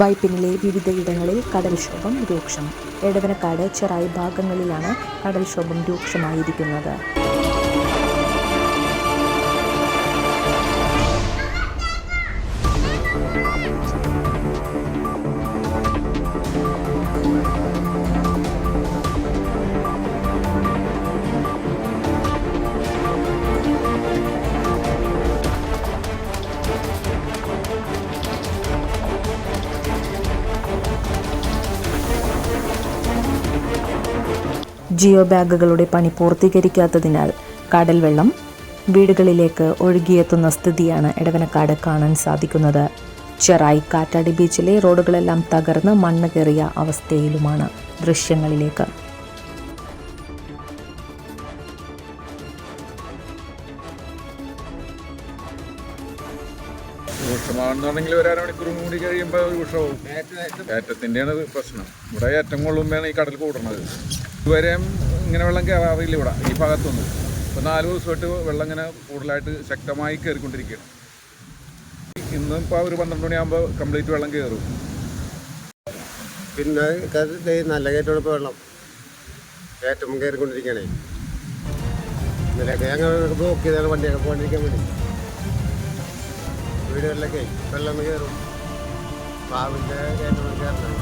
വൈപ്പിനിലെ വിവിധയിടങ്ങളിൽ കടൽക്ഷോഭം രൂക്ഷം. എടവനക്കാട്, ചെറായി ഭാഗങ്ങളിലാണ് കടൽക്ഷോഭം രൂക്ഷമായിരിക്കുന്നത്. ജിയോ ബാഗുകളുടെ പണി പൂർത്തീകരിക്കാത്തതിനാൽ കടൽ വെള്ളം വീടുകളിലേക്ക് ഒഴുകിയെത്തുന്ന സ്ഥിതിയാണ് എടവനക്കാട് കാണാൻ സാധിക്കുന്നത്. ചെറായി, കാറ്റാടി ബീച്ചിലെ റോഡുകളെല്ലാം തകർന്ന് മണ്ണ് കയറിയ അവസ്ഥയിലുമാണ് ദൃശ്യങ്ങളിലേക്ക്. രൂക്ഷമാണെന്നുണ്ടെങ്കിൽ ഒരു അരമണിക്കൂറും കൂടി കഴിയുമ്പോൾ രൂക്ഷമാവും. ഏറ്റത്തിൻ്റെയാണ് പ്രശ്നം. ഇവിടെ ഏറ്റവും കൊള്ളുമ്പോഴാണ് ഈ കടൽ കൂടണത്. ഇതുവരെയും ഇങ്ങനെ വെള്ളം കയറാറില്ല ഇവിടെ ഈ ഭാഗത്തൊന്നും. ഇപ്പോൾ 4 ദിവസമായിട്ട് വെള്ളം ഇങ്ങനെ കൂടുതലായിട്ട് ശക്തമായി കയറിക്കൊണ്ടിരിക്കുകയാണ്. ഇന്നും ഇപ്പോൾ ഒരു 12 മണിയാകുമ്പോൾ കംപ്ലീറ്റ് വെള്ളം കയറും. പിന്നെ നല്ല കയറ്റമാണ് ഇപ്പോൾ വെള്ളം കയറ്റം കയറിക്കൊണ്ടിരിക്കുകയാണേ. ഇന്നലെയൊക്കെ ഞങ്ങൾ ബ്ലോക്ക് ചെയ്താണ് വണ്ടിയൊക്കെ പോകാണ്ടിരിക്കാൻ വേണ്ടി. വീടുകളിലൊക്കെ വെള്ളം കയറും. പാവിൻ്റെ കയറ്റം കയറണം.